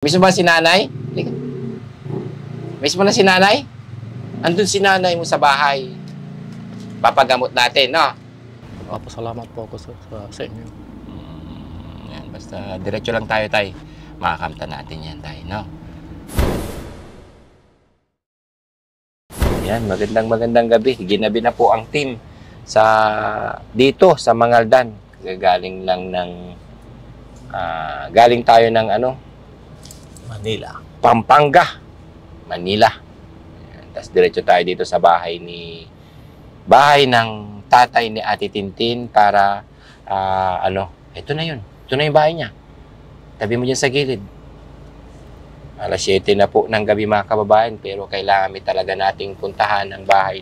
Miss mo ba si nanay? Miss mo na si nanay? Andun si nanay mo sa bahay. Papagamot natin, no? Papasalamat po ako sa inyo. Yan, basta diretso lang tayo, tay. Makakamta natin yan, tay, no? Yan, magandang gabi. Ginabi na po ang team dito sa Mangaldan. Galing lang ng galing tayo ng Manila. Pampanga, Manila. Tapos diretso tayo dito sa bahay ng tatay ni Ate Tintin para ito na yun. Ito na yung bahay niya. Tabi mo dyan sa gilid. Alas 7 na po ng gabi mga kababayan, pero kailangan talaga nating puntahan ang bahay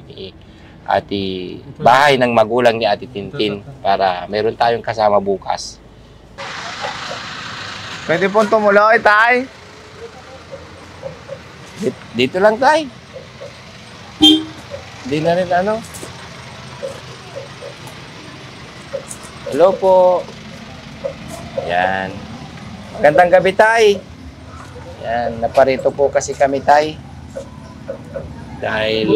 ng magulang ni Ate Tintin para meron tayong kasama bukas. Pwede pong tumuloy, tay. Dito lang tayo. Hindi na rin Hello po. Yan. Magandang gabi, tay. Yan, naparito po kasi kami, tay. Dahil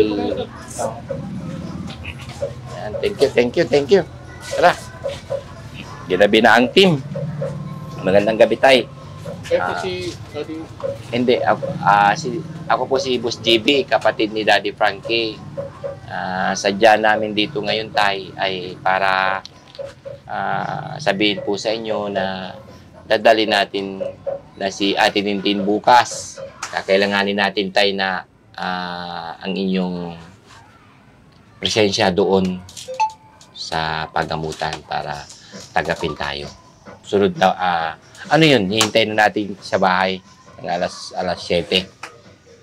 yan, thank you. Tara. Ginabi na ang team. Magandang gabi, tay. Hindi, ako po si Boss JB, kapatid ni Daddy Frankie. Sadya namin dito ngayon, tay, ay para sabihin po sa inyo na dadali natin na si Ate Tintin bukas. Kakailanganin natin, tay, na ang inyong presensya doon sa paggamutan para tagapin tayo. Sunod na, ano yun, hihintayin na natin sa bahay ng alas 7.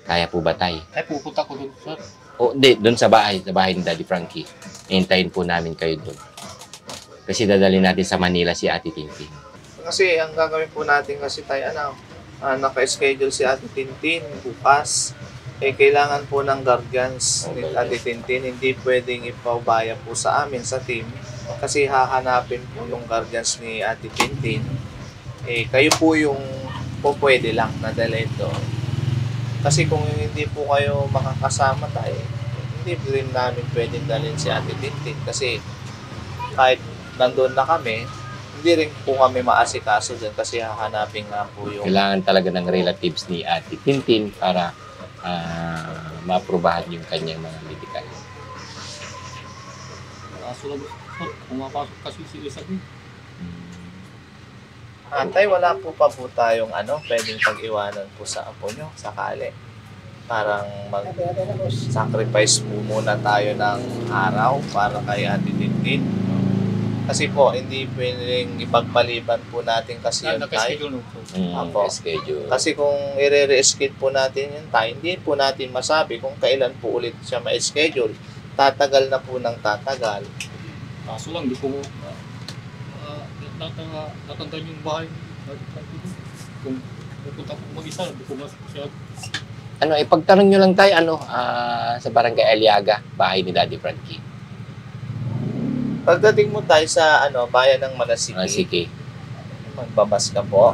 Kaya po ba, tay? Ay, pupunta ko doon, sir. O, hindi, doon sa bahay ni Daddy Frankie. Hihintayin po namin kayo doon. Kasi dadalhin natin sa Manila si Ate Tintin. Kasi ang gagawin po natin kasi tayo, naka-schedule si Ate Tintin bukas. Kailangan po ng guardians ni Ate Tintin. Hindi pwedeng ipaubaya po sa amin, sa team. Kasi hahanapin po yung guardians ni Ate Tintin. Kayo po yung pwede lang na dalhin doon. Kasi kung hindi po kayo makakasama tayo, hindi rin namin pwedeng dalhin si Ate Tintin. Kasi kahit nandun na kami, hindi rin po kami maasikaso dyan kasi hahanapin nga po yung... Kailangan talaga ng relatives ni Ate Tintin para maaprubahan yung kanyang mga medical. Kaso lang, sir, pumapasok kasi si Elizabeth. Tay, wala po pa po tayong pwedeng pag-iwanan po sa apo nyo, sakali. Parang mag-sacrifice po muna tayo ng araw para kay Ate Tintin. Kasi po, hindi pwedeng ipagpaliban po natin kasi yun tayo. Schedule. Kasi kung i-re-schedule po natin yun tayo, hindi po natin masabi kung kailan po ulit siya ma-schedule. Tatagal na po ng tatagal. Kaso lang, di ko natandaan yung bahay. Kung pupunta ko mag-isa, di ko masyad. Ipagtanong nyo lang tayo, sa Barangay Aliaga, bahay ni Daddy Frankie. Pagdating mo tayo sa bayan ng Manasiki, Sige. magbabas ka po.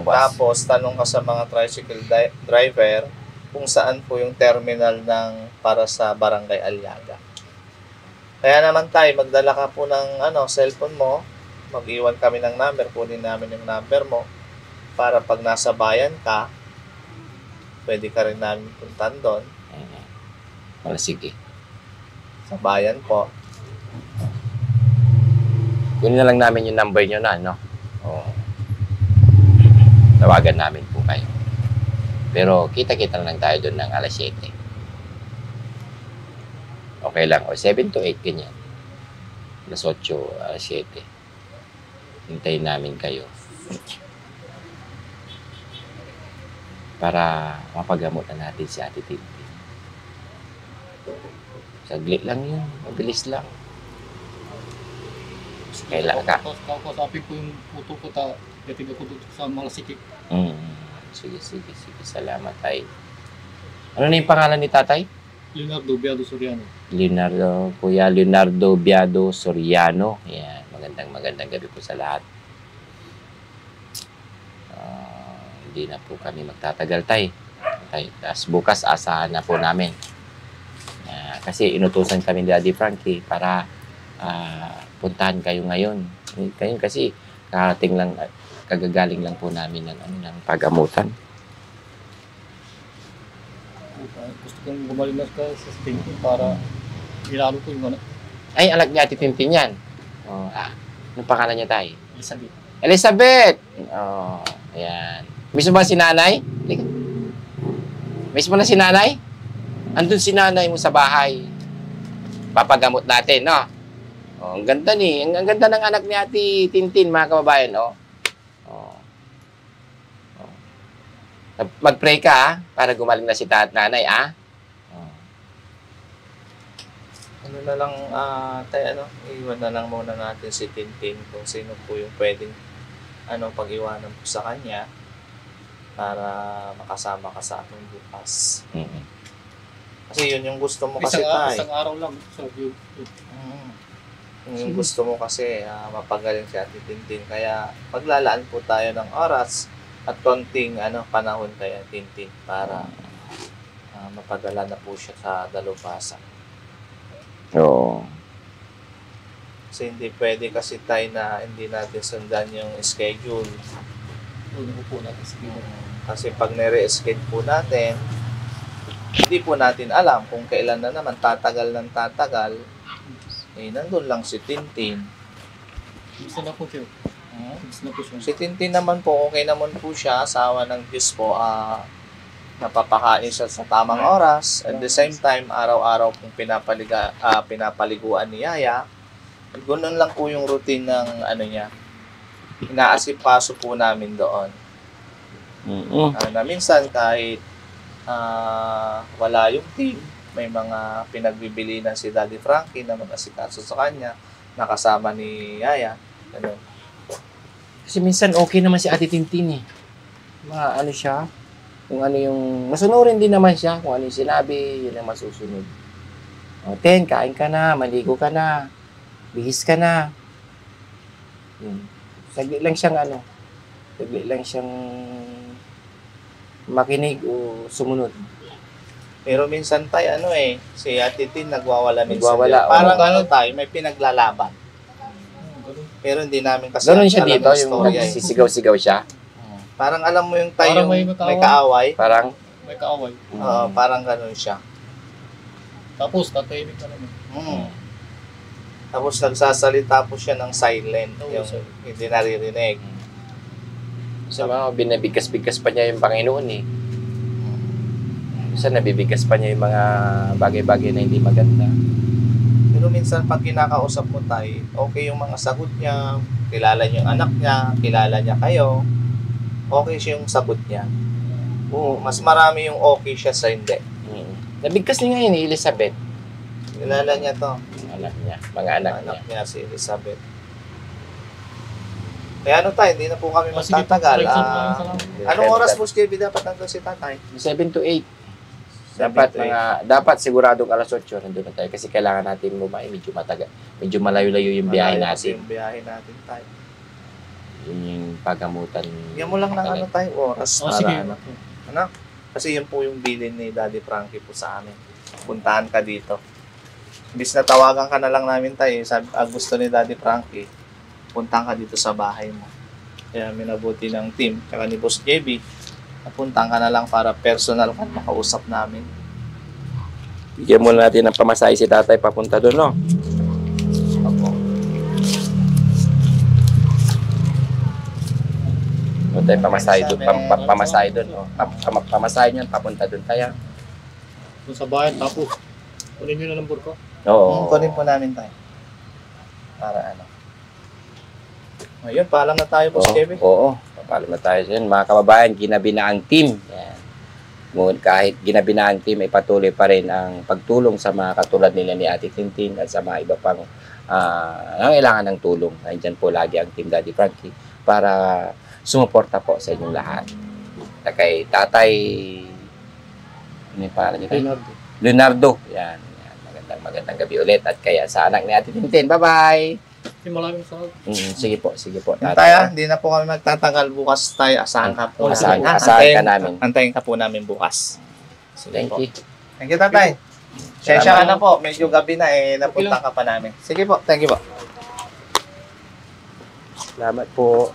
Tapos tanong ka sa mga tricycle driver kung saan po yung terminal para sa Barangay Aliaga. Kaya naman tayo, magdala ka po ng cellphone mo, mag-iwan kami ng number, kunin namin yung number mo para pag nasa bayan ka, pwede ka rin namin puntan doon. Sige. Sa bayan po. Kunin na lang namin yung number nyo na, Tawagan namin po kayo. Pero kita-kita na lang tayo doon ng alas 7. Okay lang. O 7 to 8, ganyan. Alas 8, alas 7. Hintayin namin kayo. Para mapagamot na natin si Ate Tintin. Saglit lang yun. Mabilis lang. Kailangan ka. Kausapin ko yung puto ko, yatig ako doon sa Malasiki. Sige. Salamat, tay. Ano na yung pangalan ni tatay? Leonardo Biado Soriano. Kuya Leonardo Biado Soriano. Yan, magandang gabi po sa lahat. hindi na po kami magtatagal tay. Tapos bukas asahan na po namin. Kasi inutusan kami ni Daddy Frankie para puntahan kayo ngayon. Ngayon kasi karating lang, kagagaling lang po namin ng pagamutan. Gusto kong gumaling na sa Tintin para ilalo ko yung ano. Ay, anak niya Ate Tintin yan. Oh, anong pangalan niya tay? Elizabeth. Elizabeth! Oh, ayan. Miss mo ba si nanay? Miss mo na si nanay? Andun si nanay mo sa bahay. Papagamot natin, no? Oh, ang ganda ni. Ang ganda ng anak ni Ate Tintin, mga kababayan, no? Oh. Oh. Mag-pray ka, ha? Para gumaling na si nanay, ha? Oh. Ano na lang, iwan na lang muna natin si Tintin kung sino po yung pwedeng pag-iwanan po sa kanya para makasama ka sa akin bukas. Mm-hmm. Kasi yun yung gusto mo kasi tayo. Isang araw lang. Yung gusto mo kasi mapagaling si Ate Tintin. Kaya paglalaan po tayo ng oras at konting panahon kay Ate Tintin para mapadala na po siya sa dalubhasa. Oo. Kasi hindi pwede kasi tayo na hindi natin sundan yung schedule. Upo natin sa Kasi pag nire-schedule po natin, hindi po natin alam kung kailan na naman tatagal ng tatagal. Nandun lang si Tintin. Gusto na po siya. Gusto na po siya. Si Tintin naman po, okay naman po siya. Asawa ng Diyos po, napapakain siya sa tamang oras. At the same time, araw-araw pong pinapaliguan ni Yaya. Ganun lang po yung routine ng niya. Inaasipaso po namin doon. Na minsan kahit wala yung team, may mga pinagbibili na si Daddy Frankie na mag-asikaso sa kanya, nakasama ni Yaya. Ganun. Kasi minsan okay naman si Ate Tintin, eh. Siya, kung yung, masunurin din naman siya, kung ano yung sinabi, yun ang masusunod. O, kain ka na, maligo ka na, bihis ka na. Saglit lang siyang makinig o sumunod. Pero minsan tayo, si Ate Tin nagwawala minsan. Nagwawala, Parang tayo, may pinaglalaban. Pero hindi namin kasi ganun siya dito, yung storya, sisigaw-sigaw siya. Parang alam mo yung tayo, Parang may may kaaway. Parang, May kaaway. Parang ganun siya. Tapos, tatahimik ka naman. Tapos nagsasalita po siya ng silent, Oo, yung sir. hindi naririnig. sa mga binabigkas-bigkas pa niya yung Panginoon, eh. Minsan nabibigkas pa niya yung mga bagay-bagay na hindi maganda. Pero minsan pag kinakausap mo tayo, okay yung mga sagot niya, kilala niyo yung anak niya, kilala niya kayo, okay siya yung sagot niya. Oo, mas marami yung okay siya sa hindi. Nabigkas niya ngayon, Elizabeth. Kilala niya to. Anak niya, mga anak niya. Niya si Elizabeth. Kaya tayo, hindi na po kami Oh, sige, magtatagal. salamat. Anong oras po, JB, dapat nandun si tatay? 7 to 8. 7 to 8. Dapat siguradong alas 8 nandun na tayo kasi kailangan natin bumae, medyo matagal. Medyo malayo-layo yung biyahe Malayo kasi natin. yung biyahe natin tayo. Yun yung pagamutan. Bigyan mo lang ng tayo oras. Oh, para sige. Kasi yun po yung bilin ni Daddy Frankie po sa amin. Puntahan ka dito. Imbis na tawagan ka na lang namin tayo, sabi, gusto ni Daddy Frankie, puntahan ka dito sa bahay mo. Kaya minabuti ng team, tsaka ni Boss JB, puntahan ka na lang para personal ka makausap namin. Bigyan muna natin ng pamasahe si tatay papunta doon, no? Opo. Doon tayo pamasahe doon. Pamasahe doon, no? Pamasahe niyan, papunta doon tayo. Doon sa bayan, tapos, kunin nyo na ng burko. Oo. Kunin po namin tayo. Para Ayun, paalam na tayo, Boss JB. Oo. Papalo na tayo dyan. Mga kababayan, ginabi na ang team. Yan. Ngunit kahit ginabi na ang team, ay patuloy pa rin ang pagtulong sa mga katulad nila ni Ate Tintin at sa mga iba pang nangailangan ng tulong. Nandiyan po lagi ang Team Daddy Frankie para sumuporta po sa inyong lahat. At kay Tatay, ano yung pangalan niyo? Leonardo. Yan. Magandang gabi ulit. At kaya sa anak ni Ate Tintin. Bye-bye! Kasi maraming sarap. Sige po, Tay, hindi na po kami magtatagal bukas tayo. Asahan ka po. Asahan ka namin. Antayin ka po namin bukas. Thank you. Thank you, tatay. Sensya ka na po. Medyo gabi na napunta ka pa namin. Sige po, thank you po. Salamat po.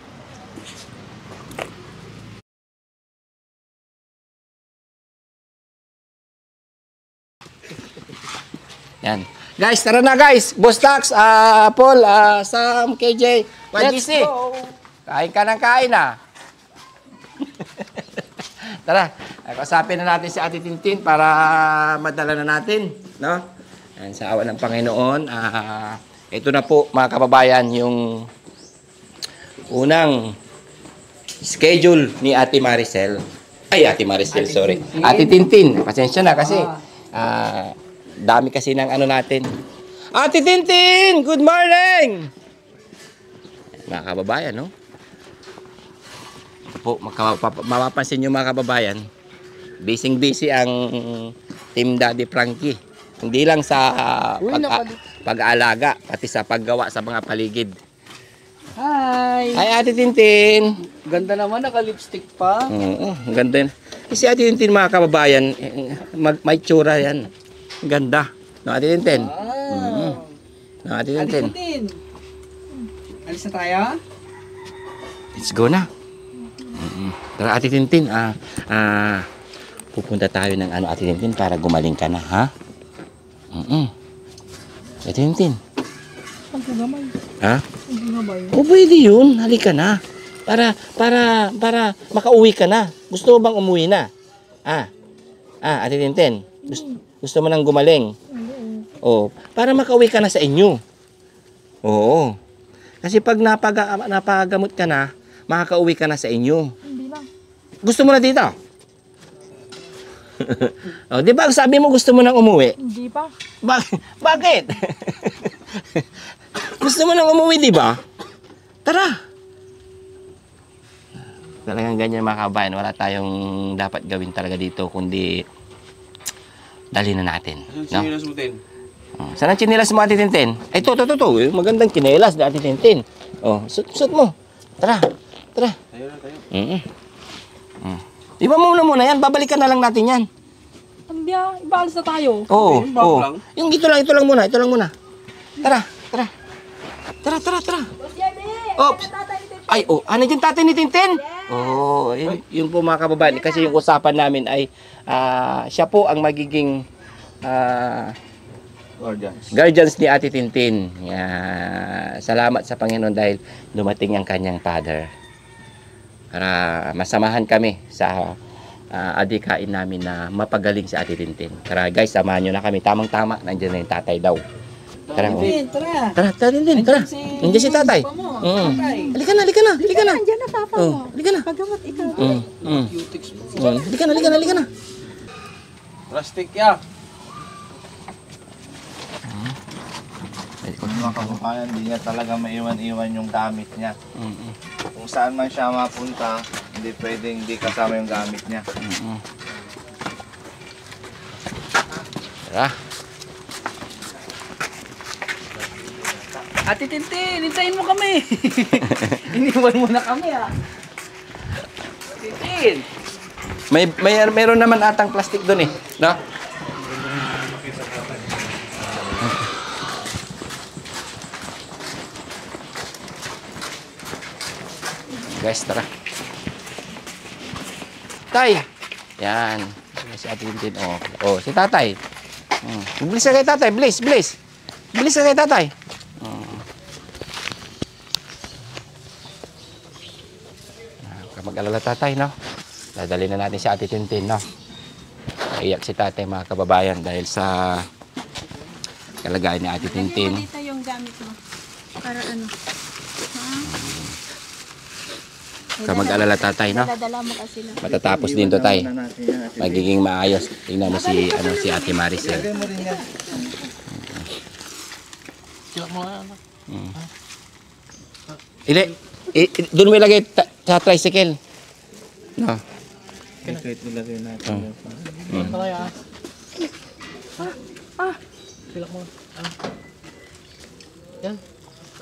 Yan. Guys, tara na guys. Boss Tax, Paul, Sam, KJ, YGC. Kain ka ng kain Tara, kasapin na natin si Ate Tintin para madala na natin, no? Yan, sa awa ng Panginoon. Ito na po mga kababayan yung unang schedule ni Ate Maricel. Ay, Ate Maricel, sorry. Ate Tintin, pasensya na kasi dami kasi ng ano natin. Ate Tintin, good morning! Mga kababayan, no? Ito po, mapapansin nyo mga kababayan, busy ang Team Daddy Frankie. Hindi lang sa pag-aalaga, pati sa paggawa sa mga paligid. Hi! Hi, Ate Tintin! Ganda naman, naka-lipstick pa. Oo, ganda yun. Si Ate Tintin mga kababayan, may tsura yan. Ganda. No, Ate Tintin? Wow! No, Ate Tintin? Tintin! Alis na tayo? Let's go na. Tara, Ate Tintin. Pupunta tayo ng Ate Tintin para gumaling ka na, ha? Ate Tintin. Ang gamay. Ha? Ang gamay. O, pwede yun. Halika na. Para makauwi ka na. Gusto mo bang umuwi na? Ate Tintin. Gusto mo nang gumaling? Oo. Para makauwi ka na sa inyo. Oo. Kasi pag napagamot ka na, makakauwi ka na sa inyo. Hindi na. Gusto mo na dito? Oh, di ba sabi mo gusto mo nang umuwi? Hindi pa. Bakit? Gusto mo nang umuwi, di ba? Tara. Talagang ganyan mga kabayan. Wala tayong dapat gawin talaga dito kundi dali na natin. No? Saan ang chinelas mo, Ate Tintin? Ay, ito. Magandang chinelas na Ate Tintin. Oh, suot mo. Tara. Tayo. Iba muna yan. Babalikan na lang natin yan. Andiya, ibaalis na tayo. Oo. Yung ito lang muna. Tara. Oops. Ay, ano yung tatay ni Tintin? Oo, yun po mga kababayan. Kasi yung usapan namin ay siya po ang magiging guardians ni Ate Tintin. Salamat sa Panginoon dahil dumating ang kanyang father. Para masamahan kami sa adikain namin na mapagaling si Ate Tintin. Tara guys, samahan nyo na kami. Tamang-tama, nandiyan na yung tatay daw. Tara, Tara, Tintin, tara. Nandiyan si tatay. Halika na. Nandiyan na, papa mo. Halika na. Paggamot ikaw. Halika na. Plastic ya. Mga kababayan, hindi niya talaga maiwan-iwan yung gamit niya. Kung saan man siya mapunta, hindi pwedeng hindi kasama yung gamit niya. Tara. Ate Tintin, hintayin mo kami. Iniwan mo na kami, Tintin. Meron naman atang plastic doon no? Guys, tara. Tay. Yan. Si Ate Tintin. Si tatay. Bilis ka kay tatay. Bilis ka kay tatay. Mag-alala tatay, no? Dadali na natin si Ate Tintin, no? Naiyak si tatay, mga kababayan, dahil sa kalagayan ni Ate Tintin. Dito yung gamit mo. Para ano? Ka mag-alala tatay, no? Dadala mo kasi na. Matatapos din to, tay. Magiging maayos. Tingnan mo si Ate Maricel. Doon mo ilagay sa tricycle. No. Kahit nilagay natin. Sila mo. Yan.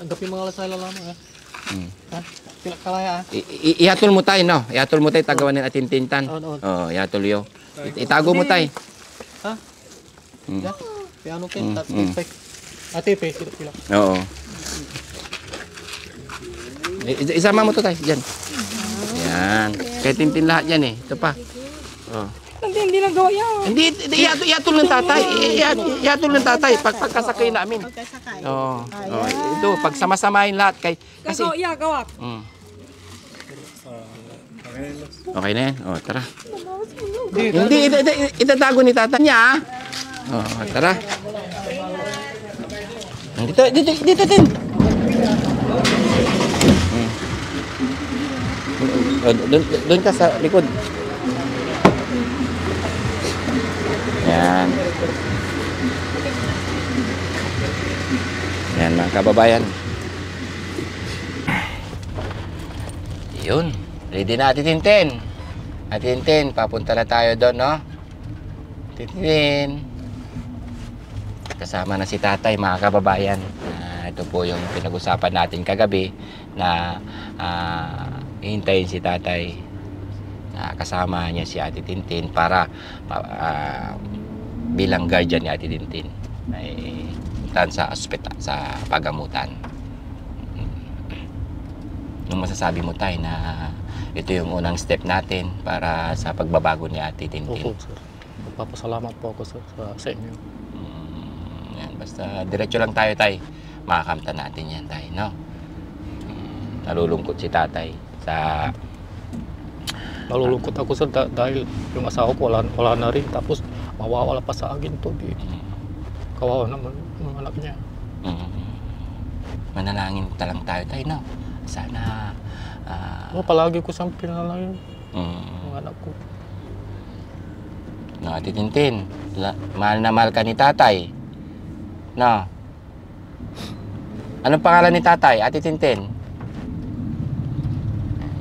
Tanggapin mga alas sa lalama ha. Hmm. Ha? Kalaya ha. Ihatol mo tayo, no? Ihatol mo tayo, tagawan ng atintintan. Oo. Oo, ihatol yo. Itago mo tayo. Ha? Hmm. Ya. Piano kin. Mm, Tapos mm. ate pe. Sila. Oo. Isama mo to tayo, dyan. Yan. Kaya tintin lahat yan eh. Ito pa. Oh. Hindi nagawa yan. Hindi, ihatol ng tatay. Ihatol ng tatay pagkasakay namin. Pagkasakay. Oo. Oh. Ito, pag sama-samahin lahat. Kasi, Gawa. mm. Okay na yan? O, tara. Hindi, itatago ni tata niya, ha? O, tara. Dito, din. Doon ka sa likod. Yan. Yan, mga kababayan. Yun. Ready na, Ate Tintin. Ate Tintin, papunta na tayo doon, no? Tintin. Kasama na si tatay, mga kababayan. Ito po yung pinag-usapan natin kagabi na hihintayin si tatay. Kasama niya si Ate Tintin para bilang guardian ni Ate Tintin ay puntahan sa ospital, sa pagamutan. Nung masasabi mo tayo na ito yung unang step natin para sa pagbabago ni Ate Tintin. Opo, sir. Magpapasalamat po ako sa inyo. Yan, basta diretso lang tayo, tay. Makakamta natin yan, tay, no? Nalulungkot si tatay sa... Nalulungkot ako sir dahil yung asawa ko wala na rin. Tapos mawawala pa sa akin to. Kawawa naman yung anak niya. Manalangin talang tayo, tay, no? Sana... palagi ko siyang pinalangin. Yung anak ko. No, Ate Tintin, mahal na mahal ka ni tatay. No? Anong pangalan ni tatay, Ate Tintin?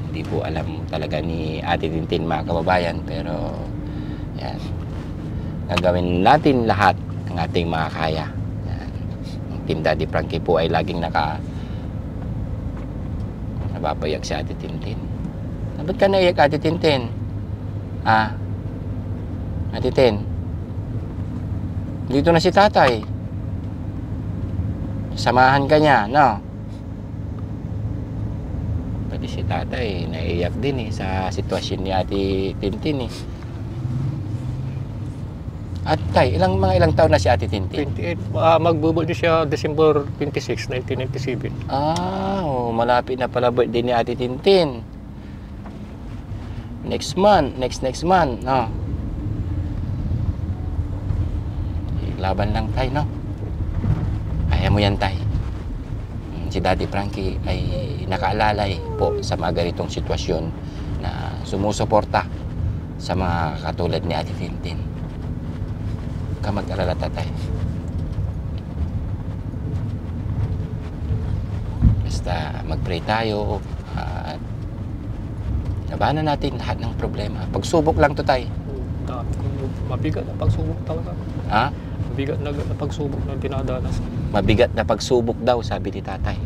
Hindi po alam talaga ni Ate Tintin, mga kababayan. Pero, yan. Gagawin natin lahat ng ating makakaya. Yan. Ang Team Daddy Frankie po ay laging nababayag si Ate Tintin. Ba't ka naiyak, Ate Tintin? Ate Tin, dito na si tatay. Samahan ka niya, no? Pati si tatay, naiiyak din sa sitwasyon ni Ate Tintin eh. At tay, ilang taon na si Ate Tintin? 28. Magbubuldi siya December 26, 1997. Malapit na pala birthday ni Ate Tintin. Next month, no? Laban lang tayo, no? Kaya mo yan, tay. Si Daddy Frankie ay nakaalalay po sa mga ganitong sitwasyon na sumusuporta sa mga katulad ni Ate Tintin. Huwag ka mag-alala, tatay. Basta mag-pray tayo at labanan natin lahat ng problema. Pagsubok lang to, tay. Mabigat na pagsubok talaga. Ha? Mabigat na pagsubok na dinadanas. Mabigat na pagsubok daw, sabi ni tatay.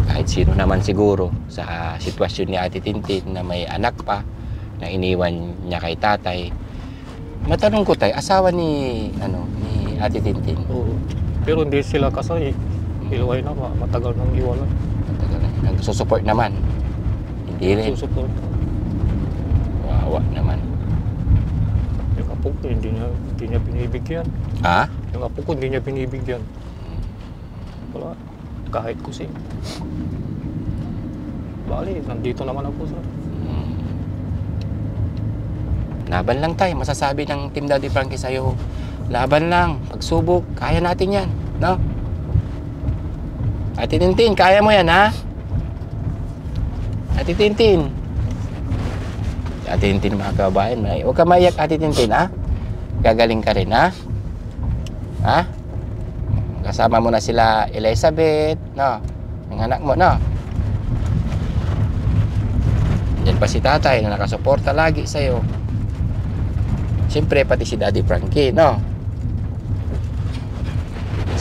Kahit sino naman siguro sa sitwasyon ni Ate Tintin na may anak pa na iniwan niya kay tatay. Matanong ko, tay, asawa ni Ate Tintin? Oo. Pero hindi sila kasay. Iluway na, matagal nang iwala. Matagal na. Nagsusupport naman? Hindi rin. Susupport. Wawa naman. Yung apo ko, hindi niya binibigyan. Ha? Yung apo ko, hindi niya binibigyan. Wala. Kahit kusing. Bali, nandito naman ako sa... Laban lang, tay. Masasabi ng Team Daddy Frankie sa'yo. Laban lang. Pagsubok. Kaya natin yan. No? Ate Tintin, kaya mo yan, ha? Ate Tintin. Ate Tintin, mga kababayan. Huwag ka maiyak, Ate Tintin, ha? Gagaling ka rin, ha? Ha? Kasama mo na sila Elizabeth, no? Ang anak mo, no? Diyan pa si tatay na nakasuporta lagi sa'yo. Siyempre, pati si Daddy Frankie, no?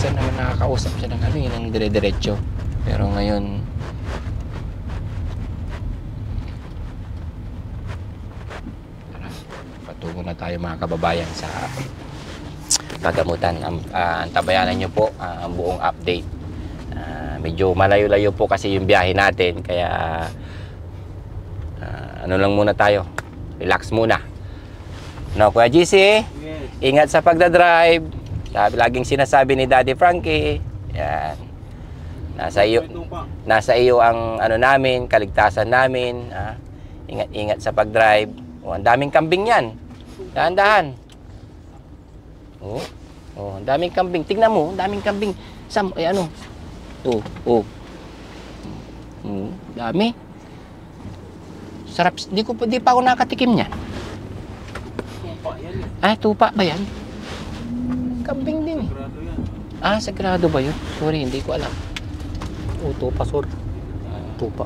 minsan naman nakakausap siya ng ano, yun ang dire-diretso. Pero ngayon, patungo na tayo mga kababayan sa pagamutan. Antabayanan nyo po ang buong update. Medyo malayo-layo po kasi yung biyahe natin, kaya ano lang muna tayo, relax muna. No, Kuya GC, ingat sa pagdadrive. Laging sinasabi ni Daddy Frankie, yan. Nasa iyo ang ano namin, kaligtasan namin. Ingat-ingat sa pagdrive. Ang daming kambing yan. Dahan-dahan. Ang daming kambing. Tingnan mo, ang daming kambing. Ano? Dami. Sarap. Di pa ako nakatikim niyan. Tupa yan eh. Tupa ba yan? Kambing din eh. Sagrado yan. Sagrado ba yun? Sorry, hindi ko alam. Tupa, sir. Tupa.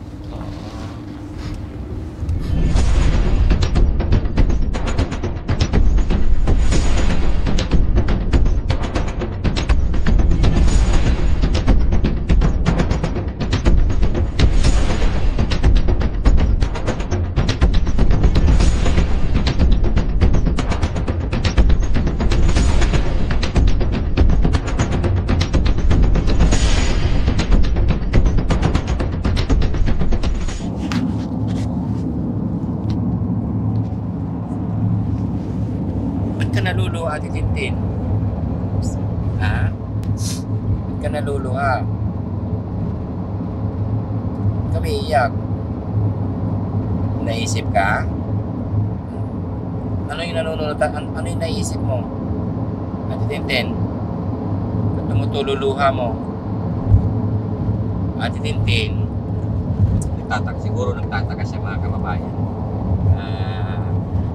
Naluluha, Ate Tintin? Ba't ka naluluha? Kami iyak. Naisip ka? Ano yung ano yung naisip mo? Ate Tintin? Ba't tumutululuha mo? Ate Tintin? Siguro nagtataka siya mga kababayan.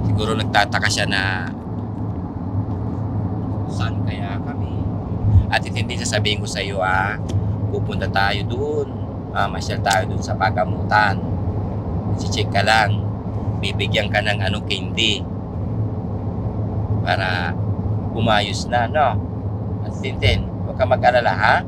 Siguro nagtataka siya na saan kaya kami? At hindi sasabihin ko sa iyo, pupunta tayo doon, masyal tayo doon sa pagamutan. Si-check ka lang, bibigyan ka ng candy para umayos na, no? At Tintin, huwag ka mag-alala, ha?